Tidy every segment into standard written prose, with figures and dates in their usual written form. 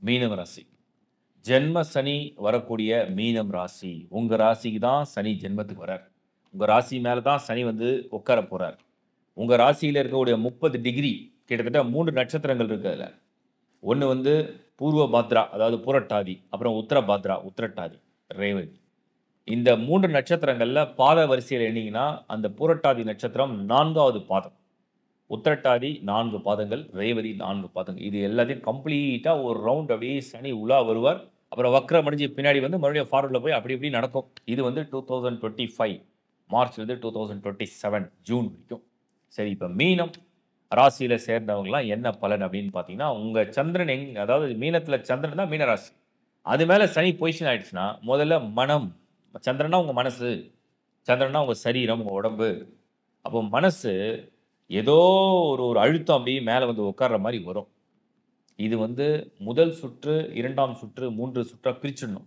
மீனம் ராசி. ஜென்ம சனி வரக்கூடிய மீனம் ராசி. உங்க ராசிக்கு தான் சனி ஜென்மத்துக்கு வரார். உங்க ராசி மேல தான் சனி வந்து உட்கார போறார். உங்க ராசியில இருக்கக்கூடிய 30 டிகிரி கிட்டத்தட்ட 3 நட்சத்திரங்கள் இருக்கு அதுல. ஒண்ணு வந்து பூர்வ பாத்ரா, அதாவது புரட்டாதி, அப்புறம் உத்தர பாத்ரா, உத்திரட்டாதி, ரேவதி. இந்த 3 நட்சத்திரங்கள்ல பாத வரிசையில எண்ணீங்கன்னா, அந்த புரட்டாதி நட்சத்திரம் 4வது பாதம். உத்திரட்டாதி 4 பாதங்கள், ரேவதி 4 பாதங்கள். இது எல்லாத்தையும் கம்ப்ளீட்டா ஒரு ரவுண்ட் அப்படியே சனி உலா வருவார். அப்புறம் வக்ரம் அடைஞ்சு பின்னாடி வந்து மறுபடியும் ஃபார்வர்ட்ல போய் அப்படி இப்படி நடக்கும். இது வந்து 2025 மார்ச்லேருந்து 2027 ஜூன் வரைக்கும். சரி, இப்ப மீனம் ராசியில சேர்ந்தவங்கலாம் என்ன பலன் அப்படின்னு பார்த்தீங்கன்னா, உங்க சந்திரன் அதாவது மீனத்தில சந்திரன் தான் மீன ராசி. அது மேல சனி பொசிஷன் ஆயிடுச்சுன்னா, முதல்ல மனம். சந்திரன்னா உங்க மனசு. சந்திரன்னா உங்க சரீரம், உங்க உடம்பு. அப்போ மனசு ஏதோ ஒரு ஒரு அழுத்தம் அப்படியே மேல வந்து உட்கார்ற மாரி வரும். இது வந்து முதல் சுற்று, 2ஆம் சுற்று, 3 சுற்றா பிரிச்சிடணும்.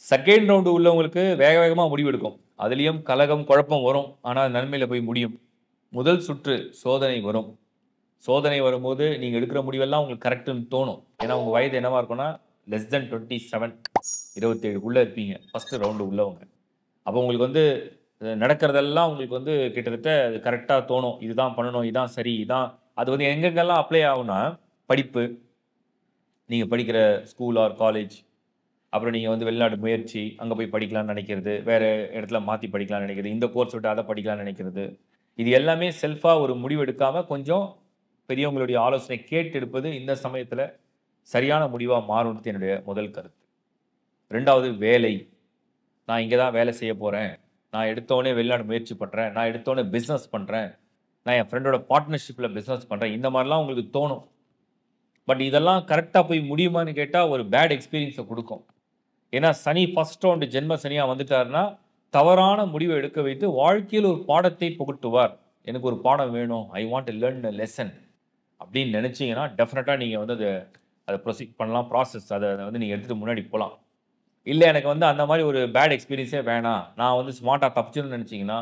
செகண்ட் ரவுண்டு உள்ளவங்களுக்கு வேக வேகமா முடிவெடுக்கும். அதிலயும் கலகம், குழப்பம் வரும். ஆனா நன்மையில போய் முடியும். முதல் சுற்று சோதனை வரும். சோதனை வரும்போது நீங்க எடுக்கிற முடிவெல்லாம் உங்களுக்கு கரெக்ட்ன்னு தோணும். ஏன்னா உங்க வயது என்னவா இருக்கும்னா, லெஸ் தென் 27 27க்குள்ள இருப்பீங்க. ஃபர்ஸ்ட் ரவுண்டு உள்ளவங்க. அப்போ உங்களுக்கு வந்து நடக்கிறதெல்லாம் உங்களுக்கு வந்து கிட்டத்தட்ட கரெக்ட்டா தோணும். இதுதான் பண்ணணும், இதான் சரி, இதான் அது வந்து எங்கெங்கெல்லாம் அப்ளை ஆகும்னா, படிப்பு, நீங்க படிக்கிற ஸ்கூல் ஆர் காலேஜ், அப்புறம் நீங்க வந்து வெளிநாடு முயற்சி, அங்க போய் படிக்கலாம்னு நெனைக்கிறது, வேற இடத்துல மாத்தி படிக்கலாம்னு நெனைக்கிறது, இந்த கோர்ஸ் விட்டு அத படிக்கலாம்னு நெனைக்கிறது. இது எல்லாமே செல்ஃபா ஒரு முடிவு எடுக்காம கொஞ்சம் பெரியவங்களுடைய ஆலோசனை கேட்டு எடுப்பது இந்த சமயத்துல சரியான முடிவா மாறும்ன்றது என்னுடைய முதல் கருத்து. 2வது வேலை. நான் இங்க தான் வேலை செய்ய போறேன். நான் எடுத்தோனே வெளிநாடு முயற்சி பண்றேன். நான் எடுத்தோனே பிசினஸ் பண்றேன். நான் என் ஃப்ரெண்டோட பார்ட்னர்ஷிப்ல பிசினஸ் பண்றேன். இந்த மாரிலாம் உங்களுக்கு தோணும். பட் இதெல்லாம் கரெக்ட்டா போய் முடியுமான்னு கேட்டா, ஒரு பேட் எக்ஸ்பீரியன்ஸ குடுக்கும். ஏன்னா சனி ஃபர்ஸ்ட் ரவுண்டு ஜென்ம சனியா வந்துட்டாருன்னா, தவறான முடிவை எடுக்க வைத்து வாழ்க்கையில் ஒரு பாடத்தை புகட்டுவார். எனக்கு ஒரு பாடம் வேணும். I want to learn a lesson அப்படின்னு நெனைச்சீங்கன்னா, டெஃபினட்டா நீங்க வந்து அத ப்ரொசீட் பண்ணலாம். அத வந்து நீங்க எடுத்துட்டு முன்னாடி போலாம். இல்ல எனக்கு வந்து அந்த மாரி ஒரு பேட் எக்ஸ்பீரியன்ஸே வேணாம். நான் வந்து ஸ்மார்ட்டா தப்பிச்சுருவேன்னு நெனைச்சீங்கன்னா,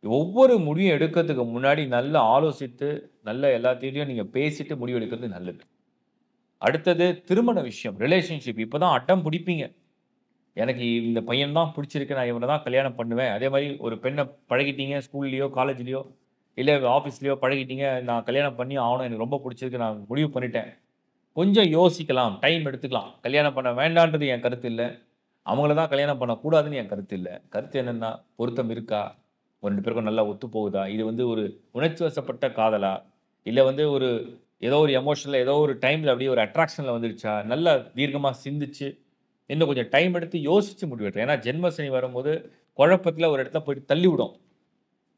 ஒவ்வொரு முடிவும் எடுக்கிறதுக்கு முன்னாடி நல்லா ஆலோசித்து, நல்ல எல்லாத்தையும் நீங்க பேசிட்டு முடிவு எடுக்கிறது நல்லது. அடுத்தது திருமண விஷயம், ரிலேஷன்ஷிப். இப்ப தான் அடம் பிடிப்பீங்க. எனக்கு இந்த பையன் தான் பிடிச்சிருக்கு. நான் இவன தான் கல்யாணம் பண்ணுவேன். அதே மாரி ஒரு பெண்ண பழகிட்டீங்க ஸ்கூல்லயோ, காலேஜ்லயோ, இல்ல ஆஃபீஸ்லயோ பழகிட்டீங்க. நான் கல்யாணம் பண்ணி ஆவணும். எனக்கு ரொம்ப பிடிச்சிருக்கு. நான் முடிவு பண்ணிட்டேன். கொஞ்சம் யோசிக்கலாம். டைம் எடுத்துக்கலாம். கல்யாணம் பண்ண வேண்டான்றது என் கருத்து இல்ல. அவங்கள தான் கல்யாணம் பண்ணக்கூடாதுன்னு என் கருத்து இல்ல. கருத்து என்னன்னா, பொருத்தம் இருக்கா? 2 பேருக்கும் நல்லா ஒத்து போகுதா? இது வந்து ஒரு உணர்ச்சிவசப்பட்ட காதலா? இல்ல வந்து ஒரு ஏதோ ஒரு எமோஷனல்ல ஏதோ ஒரு டைம்ல அப்படியே ஒரு அட்ராக்ஷன்ல வந்துருச்சா? நல்லா தீர்க்கமா சிந்திச்சு, இன்னும் கொஞ்சம் டைம் எடுத்து யோசிச்சு முடிவெடுக்கணும். ஏன்னா ஜென்ம சனி வரும்போது, குழப்பத்துல ஒரு இடத்துல போயிட்டு தள்ளிவிடும்.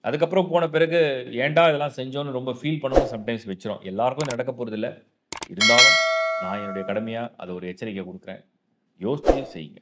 அதுக்கப்புறம் போன பிறகு, ஏன்டா இதெல்லாம் செஞ்சோம்னு ரொம்ப ஃபீல் பண்ணவும் சம்டைம்ஸ் வச்சுரும். எல்லாருக்கும் நடக்க போறதில்ல. இருந்தாலும், நான் என்னுடைய கடமையா அத ஒரு எச்சரிக்கை குடுக்குறேன். யோசிச்சு செய்யுங்க.